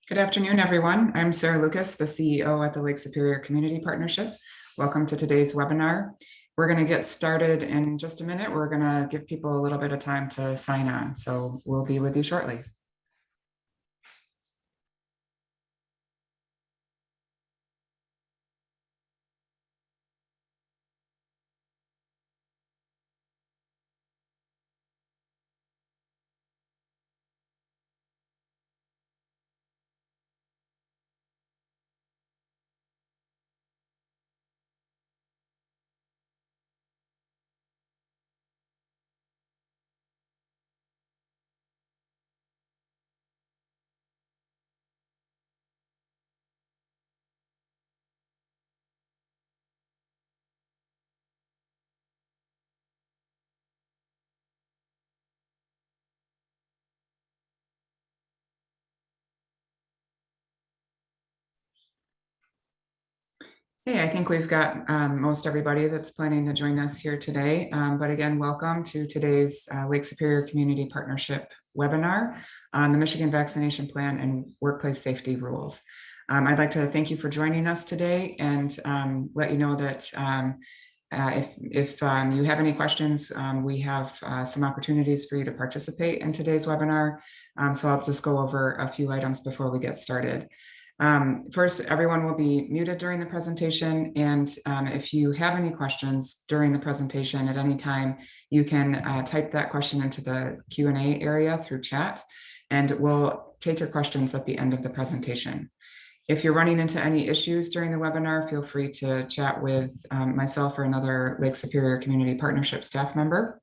Good afternoon, everyone. I'm Sarah Lucas, the CEO at the Lake Superior Community Partnership. Welcome to today's webinar. We're going to get started in just a minute. We're going to give people a little bit of time to sign on, so we'll be with you shortly. Hey, I think we've got most everybody that's planning to join us here today. But again, welcome to today's Lake Superior Community Partnership webinar on the Michigan Vaccination Plan and Workplace Safety Rules. I'd like to thank you for joining us today and let you know that if you have any questions, we have some opportunities for you to participate in today's webinar. So I'll just go over a few items before we get started. First, everyone will be muted during the presentation, and if you have any questions during the presentation at any time, you can type that question into the Q&A area through chat, and we'll take your questions at the end of the presentation. If you're running into any issues during the webinar, feel free to chat with myself or another Lake Superior Community Partnership staff member,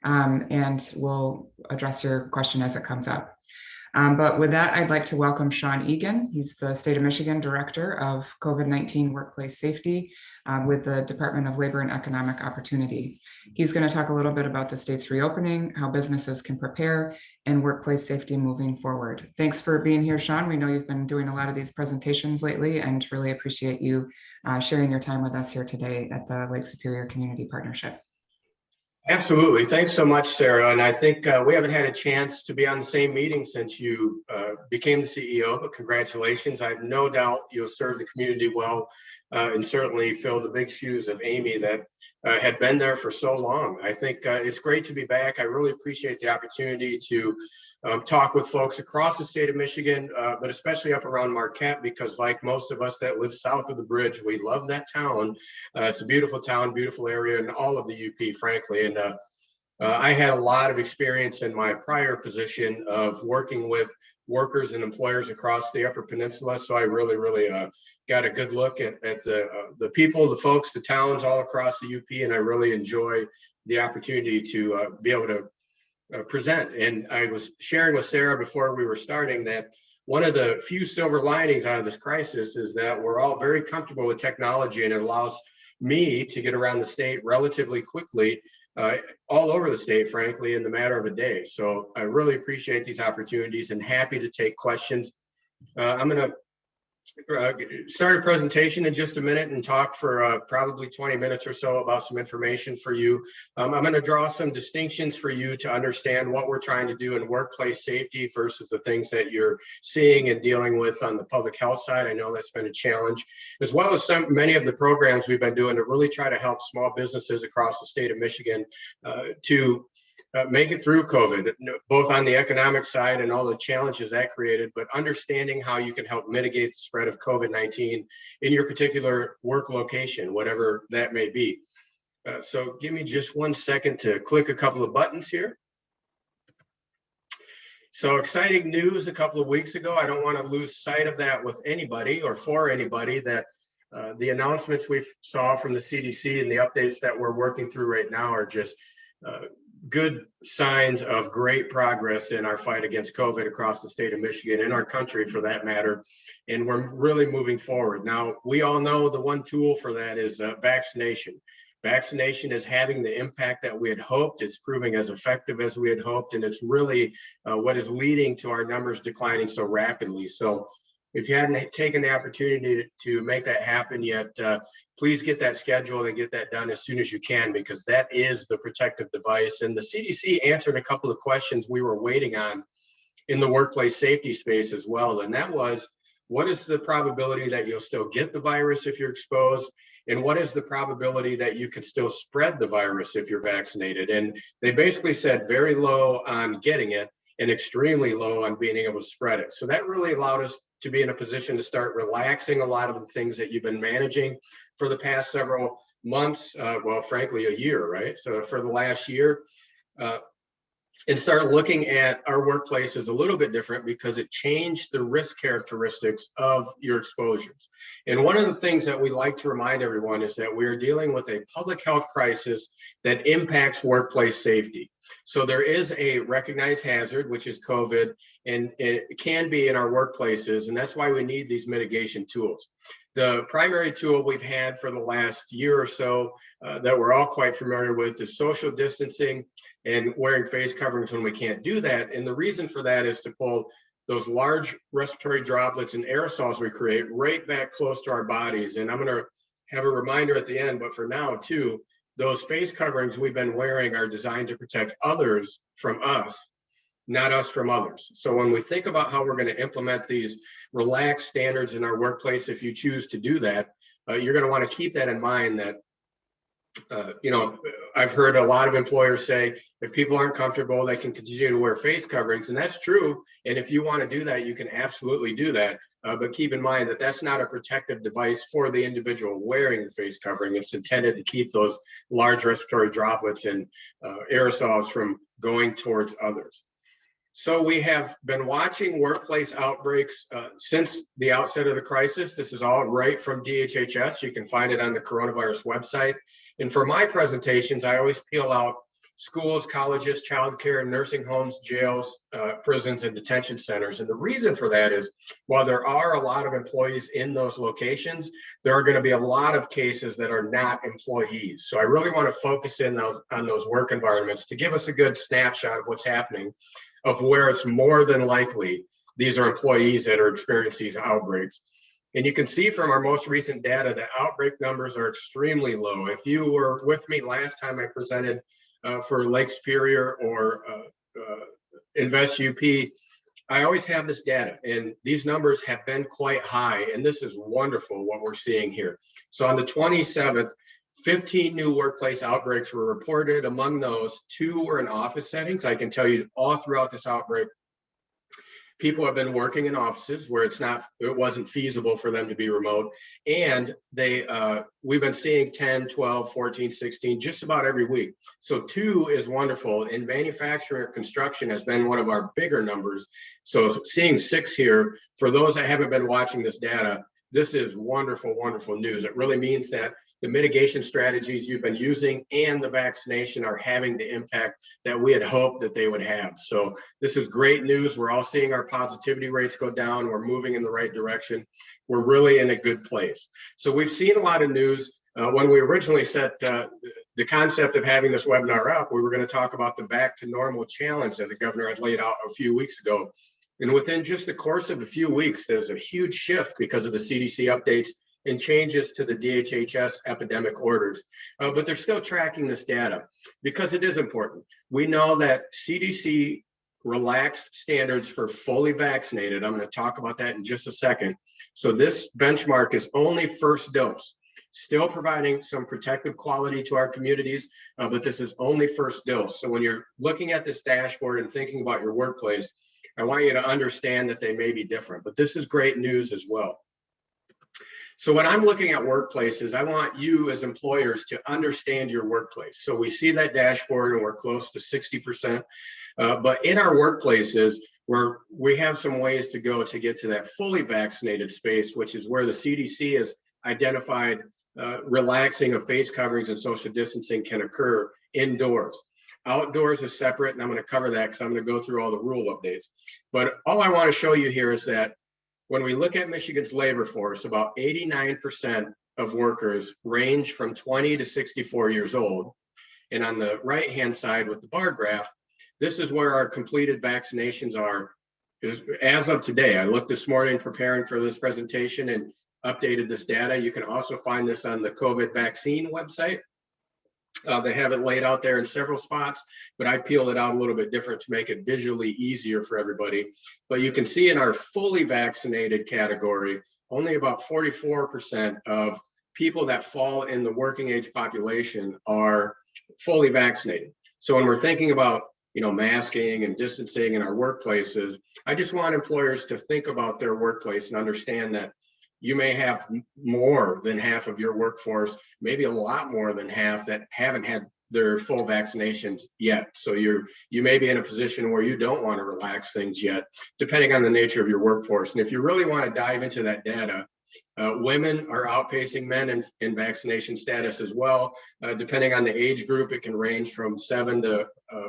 and we'll address your question as it comes up. But with that, I'd like to welcome Sean Egan. He's the State of Michigan Director of COVID-19 Workplace Safety with the Department of Labor and Economic Opportunity. He's going to talk a little bit about the state's reopening, how businesses can prepare, and workplace safety moving forward. Thanks for being here, Sean. We know you've been doing a lot of these presentations lately and really appreciate you sharing your time with us here today at the Lake Superior Community Partnership. Absolutely. Thanks so much, Sarah. And I think we haven't had a chance to be on the same meeting since you became the CEO, but congratulations. I have no doubt you'll serve the community well and certainly fill the big shoes of Amy that had been there for so long. I think it's great to be back. I really appreciate the opportunity to talk with folks across the state of Michigan, but especially up around Marquette, because like most of us that live south of the bridge, we love that town. It's a beautiful town, beautiful area, and all of the UP, frankly. And I had a lot of experience in my prior position of working with workers and employers across the Upper Peninsula. So I really got a good look at the people, the folks, the towns all across the UP, and I really enjoy the opportunity to be able to present. And I was sharing with Sarah before we were starting that one of the few silver linings out of this crisis is that we're all very comfortable with technology, and it allows me to get around the state relatively quickly, all over the state, frankly, in the matter of a day. So I really appreciate these opportunities and happy to take questions. I'm going to start a presentation in just a minute and talk for probably 20 minutes or so about some information for you. I'm going to draw some distinctions for you to understand what we're trying to do in workplace safety versus the things that you're seeing and dealing with on the public health side. I know that's been a challenge, as well as many of the programs we've been doing to really try to help small businesses across the state of Michigan to make it through COVID, both on the economic side and all the challenges that created, but understanding how you can help mitigate the spread of COVID-19 in your particular work location, whatever that may be. So give me just 1 second to click a couple of buttons here. So exciting news a couple of weeks ago. I don't want to lose sight of that with anybody or for anybody, that the announcements we saw from the CDC and the updates that we're working through right now are just good signs of great progress in our fight against COVID across the state of Michigan, in our country for that matter. And we're really moving forward. Now, we all know the one tool for that is vaccination. Vaccination is having the impact that we had hoped. It's proving as effective as we had hoped. And it's really what is leading to our numbers declining so rapidly. So if you hadn't taken the opportunity to make that happen yet, please get that scheduled and get that done as soon as you can, because that is the protective device. And the CDC answered a couple of questions we were waiting on in the workplace safety space as well. And that was, what is the probability that you'll still get the virus if you're exposed? And what is the probability that you could still spread the virus if you're vaccinated? And they basically said very low on getting it and extremely low on being able to spread it. So that really allowed us to be in a position to start relaxing a lot of the things that you've been managing for the past several months, well, frankly, a year, right? So for the last year, and start looking at our workplaces a little bit different because it changed the risk characteristics of your exposures. And one of the things that we like to remind everyone is that we are dealing with a public health crisis that impacts workplace safety. So there is a recognized hazard, which is COVID, and it can be in our workplaces, and that's why we need these mitigation tools. The primary tool we've had for the last year or so that we're all quite familiar with is social distancing and wearing face coverings when we can't do that. And the reason for that is to pull those large respiratory droplets and aerosols we create right back close to our bodies. And I'm going to have a reminder at the end, but for now too, those face coverings we've been wearing are designed to protect others from us, not us from others. So when we think about how we're going to implement these relaxed standards in our workplace, if you choose to do that, you're going to want to keep that in mind that, I've heard a lot of employers say, if people aren't comfortable, they can continue to wear face coverings, and that's true. And if you want to do that, you can absolutely do that. But keep in mind that that's not a protective device for the individual wearing the face covering. It's intended to keep those large respiratory droplets and aerosols from going towards others. So we have been watching workplace outbreaks since the outset of the crisis. This is all right from DHHS. You can find it on the coronavirus website. And for my presentations, I always peel out schools, colleges, childcare, nursing homes, jails, prisons, and detention centers. And the reason for that is, while there are a lot of employees in those locations, there are going to be a lot of cases that are not employees. So I really want to focus in on those work environments to give us a good snapshot of what's happening, of where it's more than likely these are employees that are experiencing these outbreaks. And you can see from our most recent data that outbreak numbers are extremely low. If you were with me last time I presented for Lake Superior or Invest UP, I always have this data, and these numbers have been quite high, and this is wonderful what we're seeing here. So on the 27th, 15 new workplace outbreaks were reported. Among those, 2 were in office settings. I can tell you all throughout this outbreak, people have been working in offices where it wasn't feasible for them to be remote. And we've been seeing 10, 12, 14, 16, just about every week. So 2 is wonderful. And manufacturing or construction has been one of our bigger numbers. So seeing 6 here, for those that haven't been watching this data, this is wonderful, wonderful news. It really means that the mitigation strategies you've been using and the vaccination are having the impact that we had hoped that they would have. So this is great news. We're all seeing our positivity rates go down. We're moving in the right direction. We're really in a good place. So we've seen a lot of news. When we originally set the concept of having this webinar up, we were going to talk about the Back to Normal challenge that the governor had laid out a few weeks ago. And within just the course of a few weeks, there's a huge shift because of the CDC updates and changes to the DHHS epidemic orders. But they're still tracking this data because it is important. We know that CDC relaxed standards for fully vaccinated. I'm going to talk about that in just a second. So this benchmark is only first dose, still providing some protective quality to our communities, but this is only first dose. So when you're looking at this dashboard and thinking about your workplace, I want you to understand that they may be different, but this is great news as well. So when I'm looking at workplaces, I want you as employers to understand your workplace. So we see that dashboard and we're close to 60%, but in our workplaces, we have some ways to go to get to that fully vaccinated space, which is where the CDC has identified relaxing of face coverings and social distancing can occur indoors. Outdoors is separate, and I'm going to cover that because I'm going to go through all the rule updates. But all I want to show you here is that when we look at Michigan's labor force, about 89% of workers range from 20 to 64 years old. And on the right-hand side with the bar graph, this is where our completed vaccinations are as of today. I looked this morning preparing for this presentation and updated this data. You can also find this on the COVID vaccine website. They have it laid out there in several spots, but I peeled it out a little bit different to make it visually easier for everybody. But you can see in our fully vaccinated category, only about 44% of people that fall in the working age population are fully vaccinated. So when we're thinking about masking and distancing in our workplaces, I just want employers to think about their workplace and understand that you may have more than half of your workforce, maybe a lot more than half, that haven't had their full vaccinations yet. So you may be in a position where you don't want to relax things yet, depending on the nature of your workforce. And if you really want to dive into that data, women are outpacing men in vaccination status as well. Depending on the age group, it can range from 5 to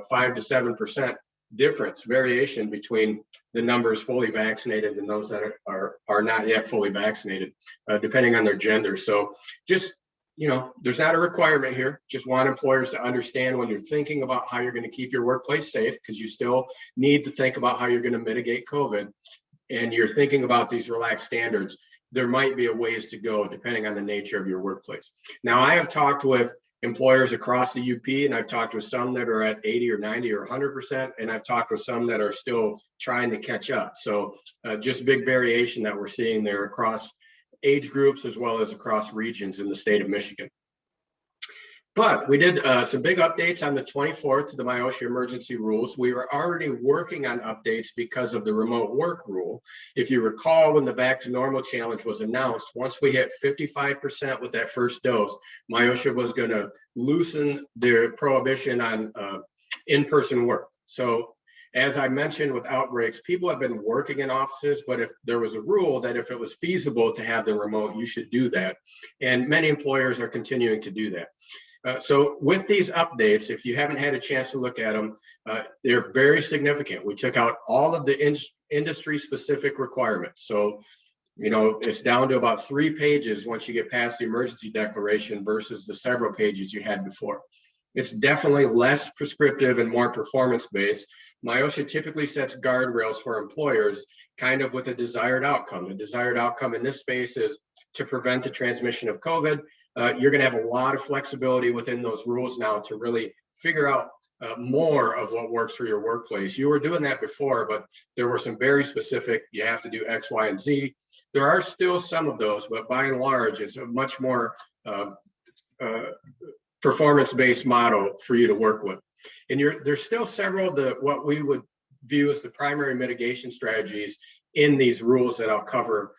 7% difference, variation between the numbers fully vaccinated and those that are not yet fully vaccinated, depending on their gender. So just, there's not a requirement here. Just want employers to understand when you're thinking about how you're going to keep your workplace safe, because you still need to think about how you're going to mitigate COVID, and you're thinking about these relaxed standards, there might be a ways to go depending on the nature of your workplace. Now, I have talked with employers across the UP, and I've talked with some that are at 80 or 90 or 100%, and I've talked with some that are still trying to catch up. So just big variation that we're seeing there across age groups as well as across regions in the state of Michigan. But we did some big updates on the 24th to the MIOSHA emergency rules. We were already working on updates because of the remote work rule. If you recall, when the Back to Normal Challenge was announced, once we hit 55% with that first dose, MIOSHA was going to loosen their prohibition on in-person work. So as I mentioned with outbreaks, people have been working in offices, but if there was a rule that if it was feasible to have them remote, you should do that. And many employers are continuing to do that. So with these updates, if you haven't had a chance to look at them, they're very significant. We took out all of the industry-specific requirements. So, it's down to about 3 pages once you get past the emergency declaration versus the several pages you had before. It's definitely less prescriptive and more performance-based. MIOSHA typically sets guardrails for employers kind of with a desired outcome. The desired outcome in this space is to prevent the transmission of COVID. You're going to have a lot of flexibility within those rules now to really figure out more of what works for your workplace. You were doing that before, but there were some very specific, you have to do X, Y, and Z. There are still some of those, but by and large, it's a much more performance-based model for you to work with. And there's still several what we would view as the primary mitigation strategies in these rules that I'll cover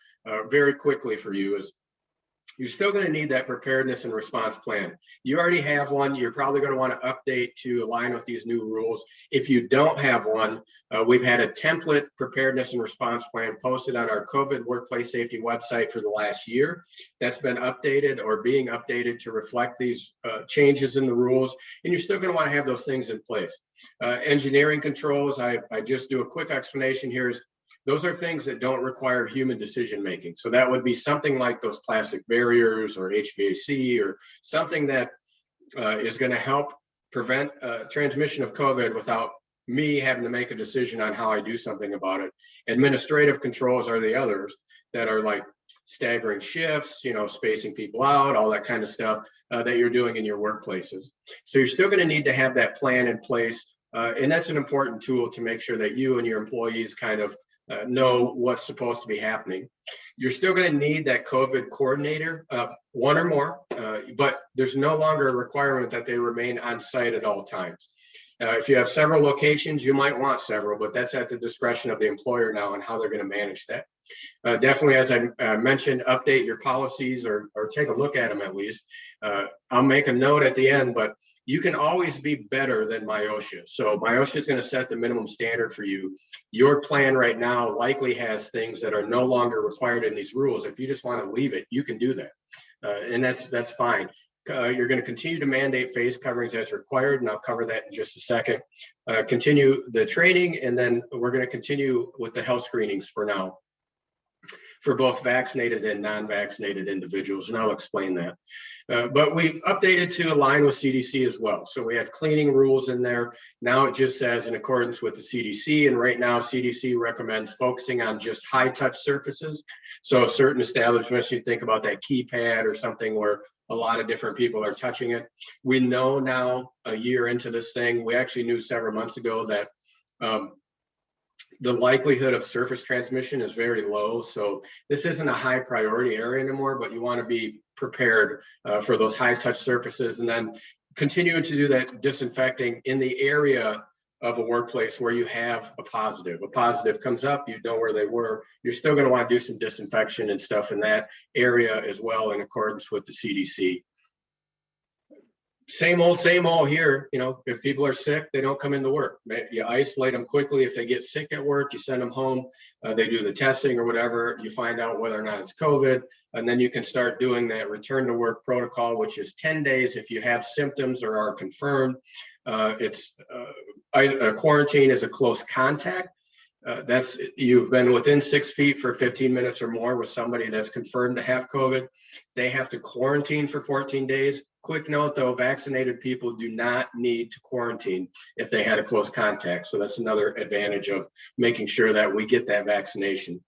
very quickly for you. Is you're still going to need that preparedness and response plan. You already have one. You're probably going to want to update to align with these new rules. If you don't have one, we've had a template preparedness and response plan posted on our COVID workplace safety website for the last year. That's been updated or being updated to reflect these changes in the rules. And you're still going to want to have those things in place. Engineering controls, I just do a quick explanation here, is those are things that don't require human decision making. So that would be something like those plastic barriers or HVAC or something that is going to help prevent transmission of COVID without me having to make a decision on how I do something about it. Administrative controls are the others that are like staggering shifts, spacing people out, all that kind of stuff that you're doing in your workplaces. So you're still going to need to have that plan in place. And that's an important tool to make sure that you and your employees kind of know what's supposed to be happening. You're still going to need that COVID coordinator, one or more, but there's no longer a requirement that they remain on site at all times. If you have several locations, you might want several, but that's at the discretion of the employer now and how they're going to manage that. Definitely, as I mentioned, update your policies or take a look at them at least. I'll make a note at the end, but you can always be better than MIOSHA. So MIOSHA is going to set the minimum standard for you. Your plan right now likely has things that are no longer required in these rules. If you just want to leave it, you can do that. And that's fine. You're going to continue to mandate face coverings as required, and I'll cover that in just a second. Continue the training, and then we're going to continue with the health screenings for now. for both vaccinated and non-vaccinated individuals, and I'll explain that. But we updated to align with CDC as well. So we had cleaning rules in there. Now it just says in accordance with the CDC, and right now CDC recommends focusing on just high-touch surfaces. So certain establishments, you think about that keypad or something where a lot of different people are touching it. We know now, a year into this thing, we actually knew several months ago that the likelihood of surface transmission is very low. So this isn't a high priority area anymore, but you want to be prepared for those high touch surfaces, and then continuing to do that disinfecting in the area of a workplace where you have a positive. A positive comes up, you know where they were. You're still going to want to do some disinfection and stuff in that area as well, in accordance with the CDC. Same old here. You know, if people are sick, they don't come into work. You isolate them quickly. If they get sick at work, you send them home. They do the testing or whatever. You find out whether or not it's COVID, and then you can start doing that return to work protocol, which is 10 days if you have symptoms or are confirmed. A quarantine is a close contact. That's you've been within 6 feet for 15 minutes or more with somebody that's confirmed to have COVID. They have to quarantine for 14 days. Quick note though, vaccinated people do not need to quarantine if they had a close contact. So that's another advantage of making sure that we get that vaccination.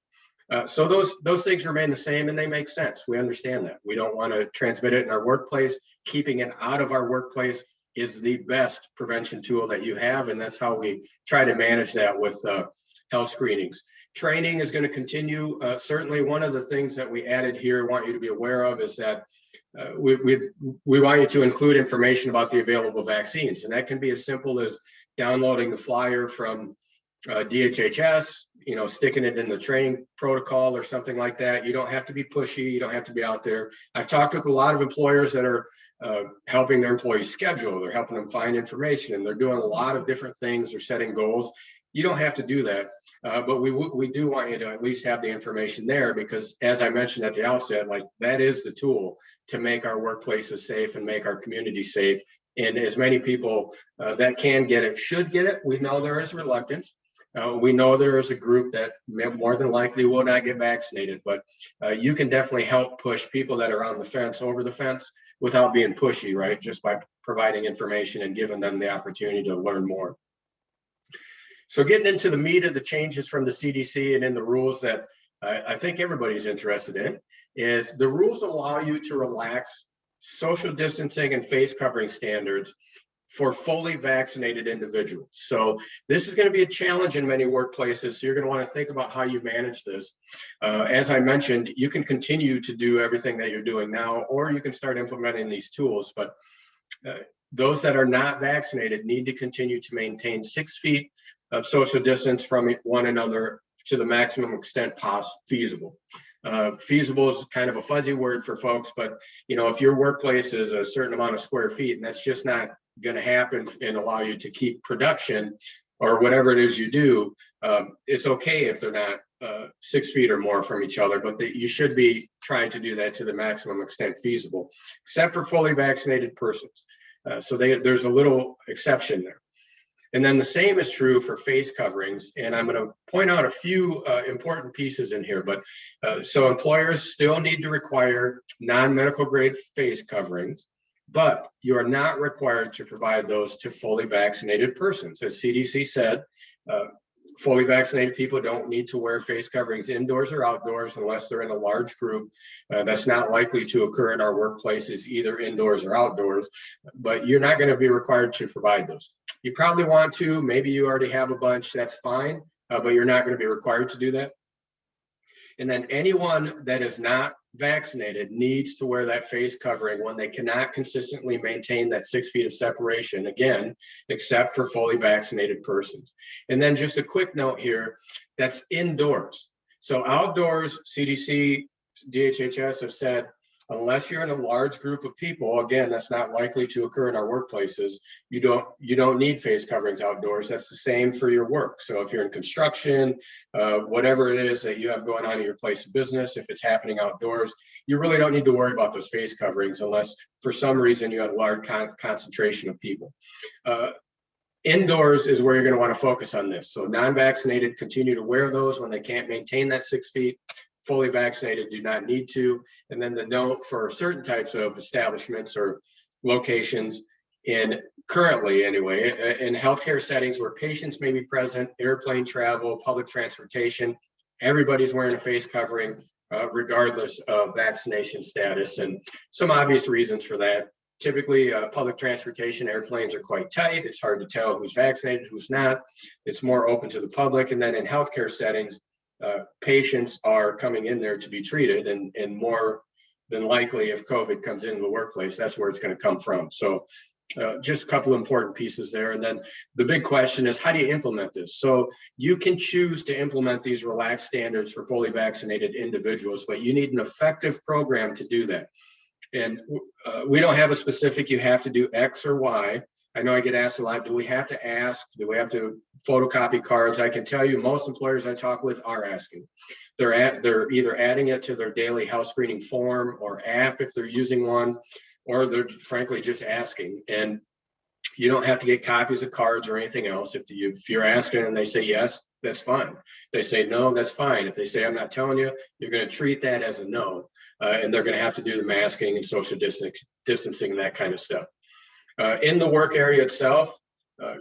So those things remain the same, and they make sense. We understand that. We don't want to transmit it in our workplace. Keeping it out of our workplace is the best prevention tool that you have, and that's how we try to manage that with health screenings. Training is going to continue. Certainly one of the things that we added here, want you to be aware of, is that we want you to include information about the available vaccines. And that can be as simple as downloading the flyer from DHHS, you know, sticking it in the training protocol or something like that. You don't have to be pushy. You don't have to be out there. I've talked with a lot of employers that are helping their employees schedule. They're helping them find information, and they're doing a lot of different things. They're setting goals. You don't have to do that, but we do want you to at least have the information there, because as I mentioned at the outset, like, that is the tool to make our workplaces safe and make our community safe. And as many people that can get it should get it. We know there is reluctance. We know there is a group that more than likely will not get vaccinated, but you can definitely help push people that are on the fence over the fence without being pushy, right? Just by providing information and giving them the opportunity to learn more. So getting into the meat of the changes from the CDC and in the rules that I think everybody's interested in, is the rules allow you to relax social distancing and face covering standards for fully vaccinated individuals. So this is going to be a challenge in many workplaces. So you're going to want to think about how you manage this. As I mentioned, you can continue to do everything that you're doing now, or you can start implementing these tools. But those that are not vaccinated need to continue to maintain 6 feet of social distance from one another to the maximum extent feasible. Feasible is kind of a fuzzy word for folks, but you know, if your workplace is a certain amount of square feet and that's just not going to happen and allow you to keep production or whatever it is you do, it's okay if they're not 6 feet or more from each other, but you should be trying to do that to the maximum extent feasible, except for fully vaccinated persons. So there's a little exception there. And then the same is true for face coverings. And I'm going to point out a few important pieces in here. But so employers still need to require non-medical grade face coverings, but you are not required to provide those to fully vaccinated persons. As CDC said, fully vaccinated people don't need to wear face coverings indoors or outdoors unless they're in a large group. That's not likely to occur in our workplaces, either indoors or outdoors, but you're not going to be required to provide those. You probably want to, maybe you already have a bunch, that's fine, but you're not going to be required to do that. And then anyone that is not vaccinated needs to wear that face covering when they cannot consistently maintain that 6 feet of separation, again, except for fully vaccinated persons. And then just a quick note here, that's indoors. So outdoors, CDC, DHHS have said, unless you're in a large group of people, again, that's not likely to occur in our workplaces. You don't need face coverings outdoors. That's the same for your work. So if you're in construction, whatever it is that you have going on in your place of business, if it's happening outdoors, you really don't need to worry about those face coverings unless for some reason you have a large concentration of people. Indoors is where you're going to want to focus on this. So non-vaccinated continue to wear those when they can't maintain that 6 feet. fully vaccinated do not need to. And then the note for certain types of establishments or locations currently anyway, in healthcare settings where patients may be present, airplane travel, public transportation, everybody's wearing a face covering regardless of vaccination status. And some obvious reasons for that. Typically, public transportation, airplanes are quite tight. It's hard to tell who's vaccinated, who's not. It's more open to the public. And then in healthcare settings, patients are coming in there to be treated, and more than likely, if COVID comes into the workplace, that's where it's going to come from. So just a couple of important pieces there. And then the big question is, how do you implement this? So you can choose to implement these relaxed standards for fully vaccinated individuals, but you need an effective program to do that. And we don't have a specific, you have to do X or Y. I know I get asked a lot, do we have to ask? Do we have to photocopy cards? I can tell you most employers I talk with are asking. They're either adding it to their daily health screening form or app if they're using one, or they're frankly just asking. And you don't have to get copies of cards or anything else. If you're asking and they say yes, that's fine. If they say no, that's fine. If they say I'm not telling you, you're going to treat that as a no. And they're going to have to do the masking and social distancing and that kind of stuff. In the work area itself,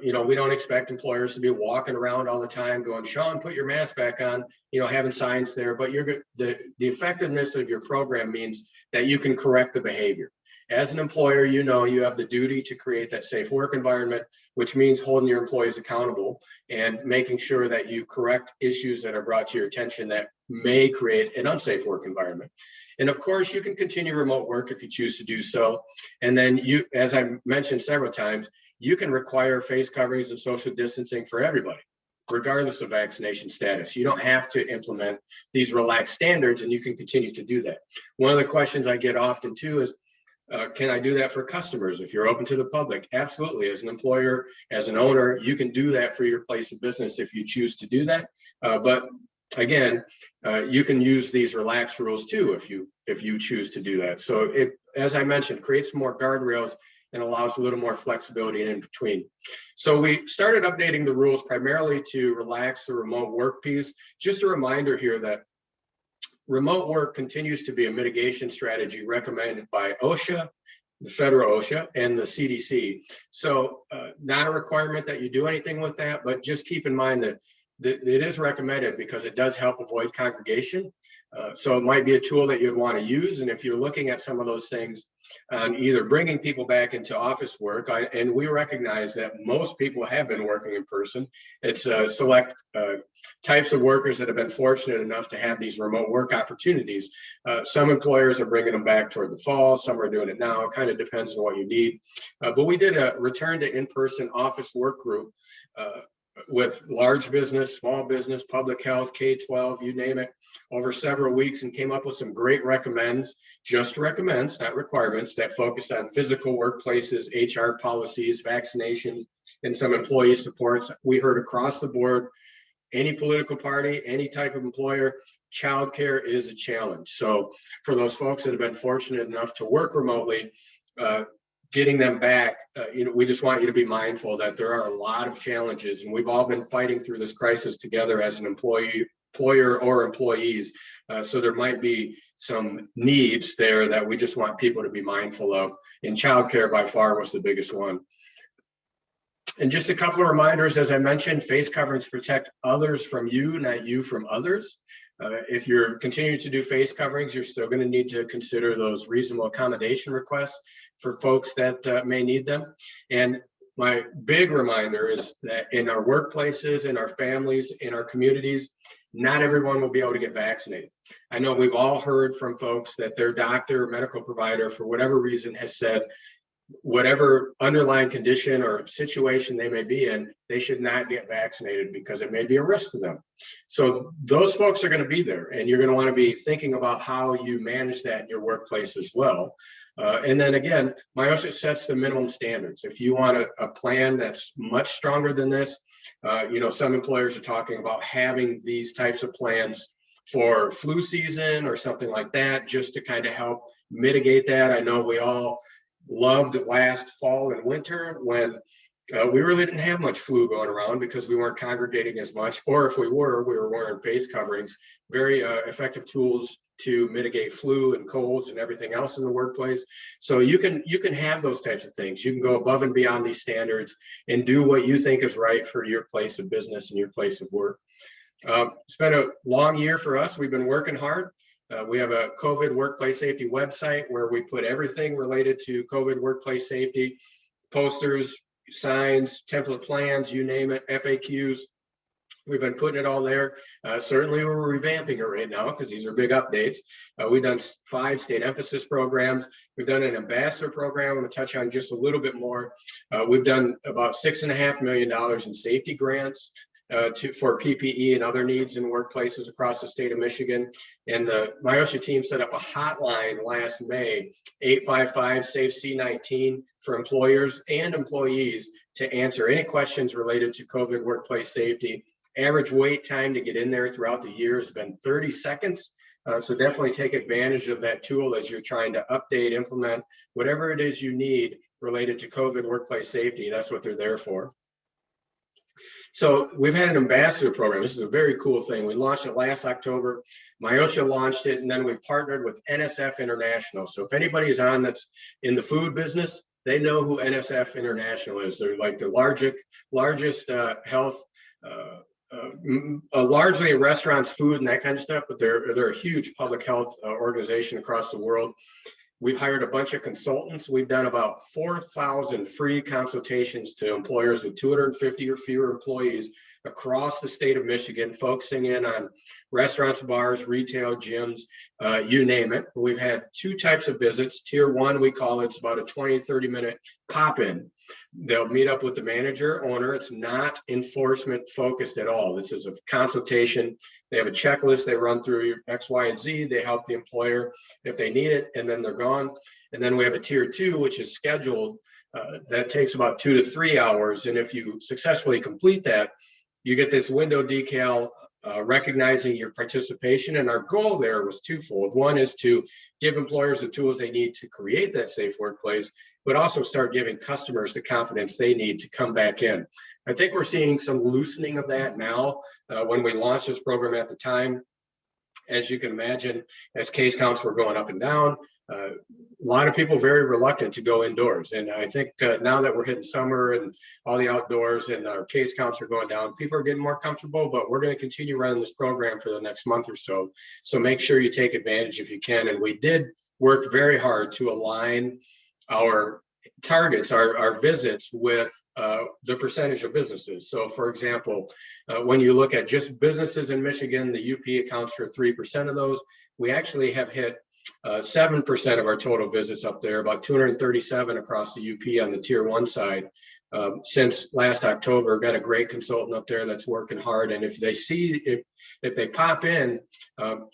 we don't expect employers to be walking around all the time going, Sean, put your mask back on, having signs there. But the effectiveness of your program means that you can correct the behavior. As an employer, you have the duty to create that safe work environment, which means holding your employees accountable and making sure that you correct issues that are brought to your attention that may create an unsafe work environment. And of course, you can continue remote work if you choose to do so. And then as I mentioned several times, you can require face coverings and social distancing for everybody, regardless of vaccination status. You don't have to implement these relaxed standards, and you can continue to do that. One of the questions I get often too is, can I do that for customers if you're open to the public? Absolutely. As an employer, as an owner, you can do that for your place of business if you choose to do that. But again, you can use these relaxed rules too if you choose to do that. So it, as I mentioned, creates more guardrails and allows a little more flexibility in between. So we started updating the rules primarily to relax the remote work piece. Just a reminder here that remote work continues to be a mitigation strategy recommended by OSHA, the federal OSHA, and the CDC. So not a requirement that you do anything with that, but just keep in mind that it is recommended because it does help avoid congregation. So it might be a tool that you'd want to use. And if you're looking at some of those things on either bringing people back into office work, and we recognize that most people have been working in person. It's select types of workers that have been fortunate enough to have these remote work opportunities. Some employers are bringing them back toward the fall. Some are doing it now. It kind of depends on what you need. But we did a return to in-person office work group with large business, small business, public health, K-12, you name it, over several weeks, and came up with some great recommends, just recommends, not requirements, that focused on physical workplaces, HR policies, vaccinations, and some employee supports. We heard across the board, any political party, any type of employer, childcare is a challenge. So for those folks that have been fortunate enough to work remotely, getting them back, we just want you to be mindful that there are a lot of challenges, and we've all been fighting through this crisis together as an employer or employees. So there might be some needs there that we just want people to be mindful of. And childcare by far was the biggest one. And just a couple of reminders, as I mentioned, face coverings protect others from you, not you from others. If you're continuing to do face coverings, you're still going to need to consider those reasonable accommodation requests for folks that may need them. And my big reminder is that in our workplaces, in our families, in our communities, not everyone will be able to get vaccinated. I know we've all heard from folks that their doctor or medical provider, for whatever reason, has said, whatever underlying condition or situation they may be in, they should not get vaccinated because it may be a risk to them. So those folks are going to be there, and you're going to want to be thinking about how you manage that in your workplace as well. And then again, MyOSHA sets the minimum standards. If you want a plan that's much stronger than this, some employers are talking about having these types of plans for flu season or something like that, just to kind of help mitigate that. I know we all loved last fall and winter when we really didn't have much flu going around because we weren't congregating as much, or if we were wearing face coverings. Very effective tools to mitigate flu and colds and everything else in the workplace. So you can have those types of things. You can go above and beyond these standards and do what you think is right for your place of business and your place of work. It's been a long year for us. We've been working hard. We have a COVID workplace safety website where we put everything related to COVID workplace safety, posters, signs, template plans, you name it, FAQs. We've been putting it all there. Certainly we're revamping it right now because these are big updates. We've done 5 state emphasis programs. We've done an ambassador program. I'm going to touch on just a little bit more. We've done about $6.5 million in safety grants for PPE and other needs in workplaces across the state of Michigan. And the MyOSHA team set up a hotline last May, 855-SAFE-C19, for employers and employees to answer any questions related to COVID workplace safety. Average wait time to get in there throughout the year has been 30 seconds. So definitely take advantage of that tool as you're trying to update, implement, whatever it is you need related to COVID workplace safety. That's what they're there for. So we've had an ambassador program. This is a very cool thing. We launched it last October. MyOSHA launched it, and then we partnered with NSF International. So if anybody is on that's in the food business, they know who NSF International is. They're like the largest health, largely in restaurants, food, and that kind of stuff, but they're a huge public health organization across the world. We've hired a bunch of consultants. We've done about 4,000 free consultations to employers with 250 or fewer employees across the state of Michigan, focusing in on restaurants, bars, retail, gyms, you name it. We've had 2 types of visits. Tier 1, we call it's about a 20-30 minute pop-in. They'll meet up with the manager, owner. It's not enforcement focused at all. This is a consultation. They have a checklist. They run through X, Y, and Z. They help the employer if they need it, and then they're gone. And then we have a tier 2, which is scheduled. That takes about 2 to 3 hours. And if you successfully complete that, you get this window decal recognizing your participation. And our goal there was twofold. One is to give employers the tools they need to create that safe workplace, but also start giving customers the confidence they need to come back in. I think we're seeing some loosening of that now. When we launched this program at the time, as you can imagine, as case counts were going up and down, a lot of people very reluctant to go indoors. And I think now that we're hitting summer and all the outdoors and our case counts are going down, people are getting more comfortable, but we're going to continue running this program for the next month or so. So make sure you take advantage if you can. And we did work very hard to align our targets, our visits, with the percentage of businesses. So for example, when you look at just businesses in Michigan, the UP accounts for 3% of those. We actually have hit 7% of our total visits up there, about 237 across the UP on the tier 1 side. Since last October, got a great consultant up there that's working hard. And if they pop in,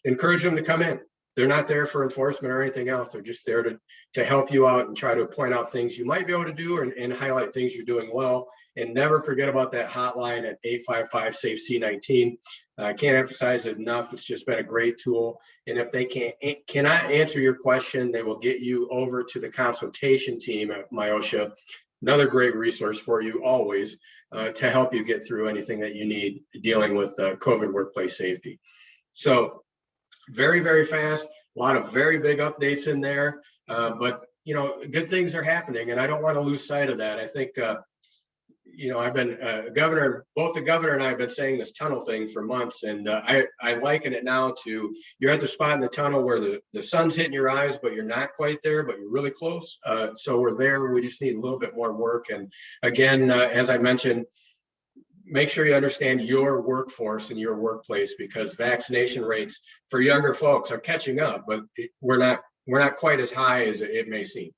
encourage them to come in. They're not there for enforcement or anything else. They're just there to help you out and try to point out things you might be able to do and highlight things you're doing well. And never forget about that hotline at 855-SAFE-C19. I can't emphasize it enough. It's just been a great tool. And if they cannot answer your question, they will get you over to the consultation team at MyOSHA. Another great resource for you always to help you get through anything that you need dealing with COVID workplace safety. So very, very fast, a lot of very big updates in there, but good things are happening, and I don't want to lose sight of that. I think, I've been governor, both the governor and I have been saying this tunnel thing for months, and I liken it now to you're at the spot in the tunnel where the sun's hitting your eyes, but you're not quite there, but you're really close. So we're there. We just need a little bit more work. And again, as I mentioned, make sure you understand your workforce and your workplace, because vaccination rates for younger folks are catching up, but we're not quite as high as it may seem.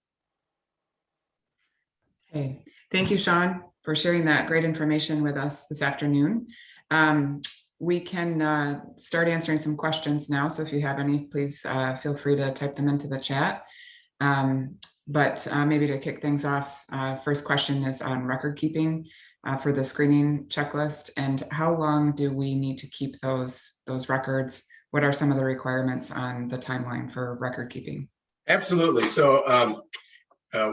Okay, thank you, Sean, for sharing that great information with us this afternoon. We can start answering some questions now. So if you have any, please feel free to type them into the chat. But maybe to kick things off, first question is on record keeping for the screening checklist, and how long do we need to keep those records? What are some of the requirements on the timeline for record keeping? Absolutely. So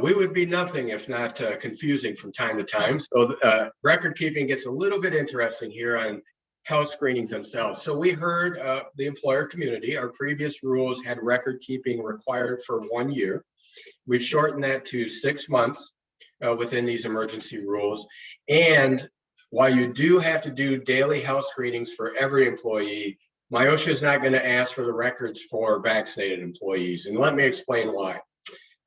We would be nothing if not confusing from time to time. So record keeping gets a little bit interesting here on health screenings themselves. So we heard the employer community, our previous rules had record keeping required for 1 year. We've shortened that to 6 months within these emergency rules. And while you do have to do daily health screenings for every employee, MIOSHA is not going to ask for the records for vaccinated employees. And let me explain why.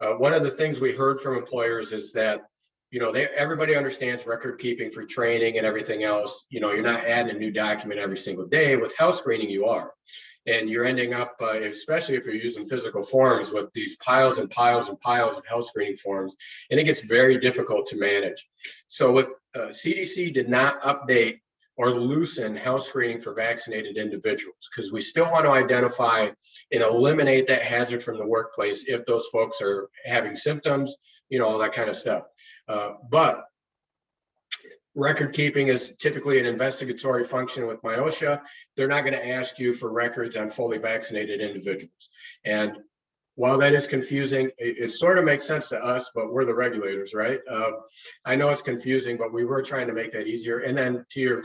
One of the things we heard from employers is that, everybody understands record keeping for training and everything else. You're not adding a new document every single day. With health screening, you are. And you're ending up, especially if you're using physical forms, with these piles and piles and piles of health screening forms, and it gets very difficult to manage. So what CDC did not update or loosen health screening for vaccinated individuals, because we still want to identify and eliminate that hazard from the workplace if those folks are having symptoms, all that kind of stuff. But record keeping is typically an investigatory function with MIOSHA. They're not going to ask you for records on fully vaccinated individuals. And while that is confusing, it sort of makes sense to us, but we're the regulators, right? I know it's confusing, but we were trying to make that easier. And then to your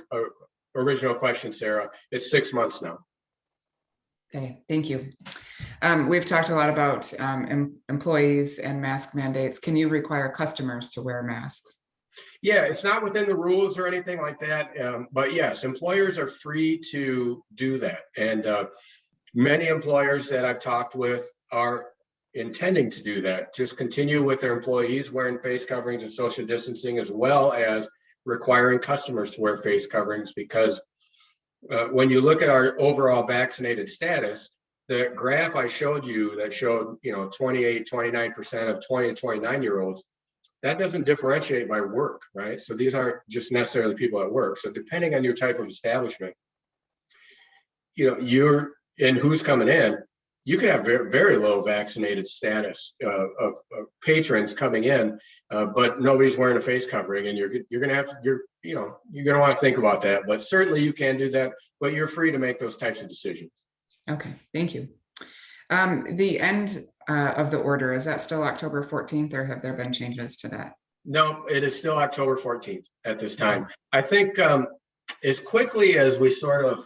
original question, Sarah, it's 6 months now. Okay, thank you. We've talked a lot about employees and mask mandates. Can you require customers to wear masks? Yeah, it's not within the rules or anything like that. But yes, employers are free to do that. And many employers that I've talked with are intending to do that, just continue with their employees wearing face coverings and social distancing, as well as requiring customers to wear face coverings, because when you look at our overall vaccinated status, the graph I showed you that showed, 28, 29% of 20 to 29-year-olds, that doesn't differentiate by work, right? So these aren't just necessarily people at work. So depending on your type of establishment, you're and who's coming in, you could have very, very low vaccinated status of patrons coming in, but nobody's wearing a face covering, and you're gonna have to, you're gonna want to think about that. But certainly you can do that, but you're free to make those types of decisions. Okay, thank you. The end of the order, is that still October 14th, or have there been changes to that? No, it is still October 14th at this time. I think as quickly as we sort of,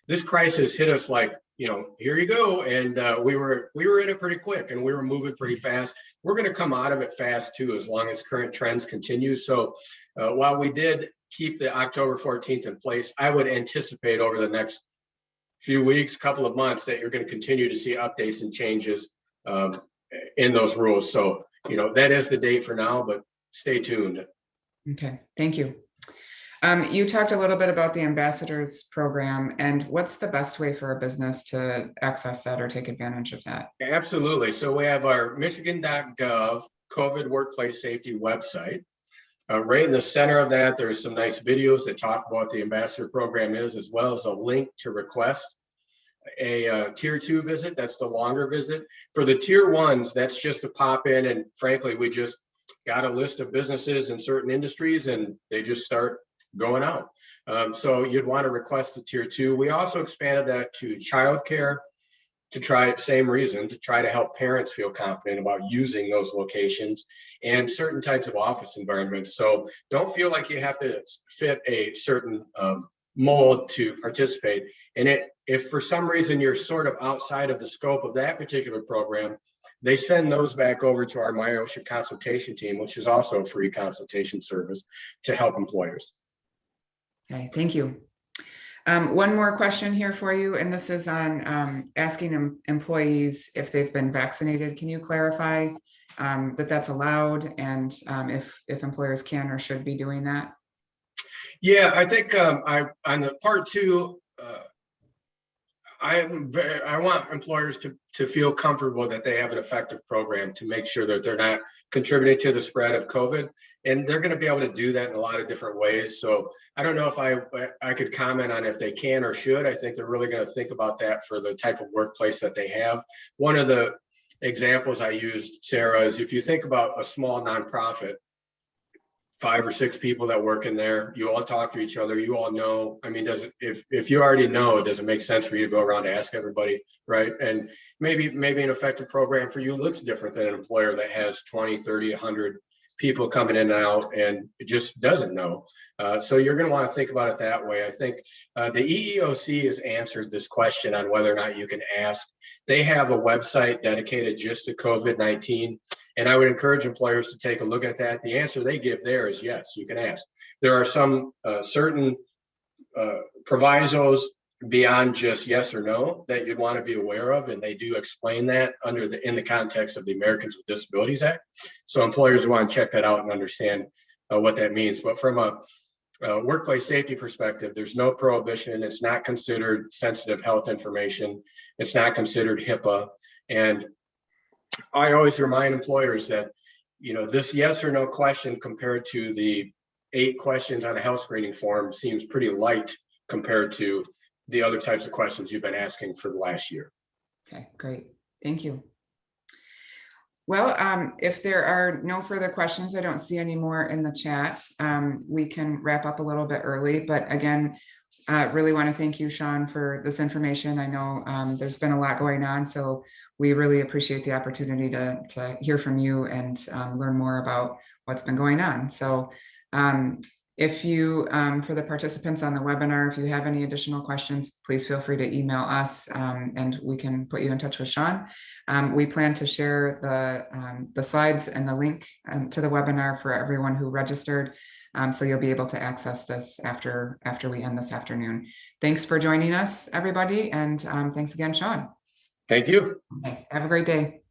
this crisis hit us like, here you go. And we were in it pretty quick, and we were moving pretty fast. We're going to come out of it fast too, as long as current trends continue. So while we did keep the October 14th in place, I would anticipate over the next few weeks, couple of months, that you're going to continue to see updates and changes in those rules. So, that is the date for now, but stay tuned. Okay, thank you. You talked a little bit about the ambassadors program, and what's the best way for a business to access that or take advantage of that? Absolutely. So we have our michigan.gov COVID workplace safety website. Right in the center of that, there's some nice videos that talk about what the ambassador program is, as well as a link to request a tier 2 visit. That's the longer visit. For the tier 1s, that's just to pop in, and frankly, we just got a list of businesses in certain industries, and they just start going out. So you'd want to request a tier 2. We also expanded that to childcare, to try, same reason, to try to help parents feel confident about using those locations, and certain types of office environments. So don't feel like you have to fit a certain mold to participate. And if for some reason you're sort of outside of the scope of that particular program, they send those back over to our MIOSHA consultation team, which is also a free consultation service to help employers. Okay, thank you. One more question here for you, and this is on asking employees if they've been vaccinated. Can you clarify that that's allowed, and if employers can or should be doing that? Yeah, I think on the part 2, I want employers to feel comfortable that they have an effective program to make sure that they're not contributing to the spread of COVID, and they're going to be able to do that in a lot of different ways. So I don't know if I could comment on if they can or should. I think they're really going to think about that for the type of workplace that they have. One of the examples I used, Sarah, is if you think about a small nonprofit, 5 or 6 people that work in there. You all talk to each other. You all know. I mean, if you already know, does it make sense for you to go around to ask everybody, right? And maybe an effective program for you looks different than an employer that has 20, 30, 100 people coming in and out and it just doesn't know. So you're going to want to think about it that way. I think the EEOC has answered this question on whether or not you can ask. They have a website dedicated just to COVID-19. And I would encourage employers to take a look at that. The answer they give there is yes, you can ask. There are some certain provisos beyond just yes or no that you'd want to be aware of, and they do explain that in the context of the Americans with Disabilities Act. So employers want to check that out and understand what that means. But from a workplace safety perspective, there's no prohibition. It's not considered sensitive health information. It's not considered HIPAA. And I always remind employers that, this yes or no question compared to the 8 questions on a health screening form seems pretty light compared to the other types of questions you've been asking for the last year. Okay, great. Thank you. Well, if there are no further questions, I don't see any more in the chat. We can wrap up a little bit early, but again, really want to thank you, Sean, for this information. I know there's been a lot going on, so we really appreciate the opportunity to hear from you and learn more about what's been going on. So if you, for the participants on the webinar, if you have any additional questions, please feel free to email us and we can put you in touch with Sean. We plan to share the slides and the link to the webinar for everyone who registered. So you'll be able to access this after we end this afternoon. Thanks for joining us, everybody. And thanks again, Sean. Thank you. Okay, have a great day.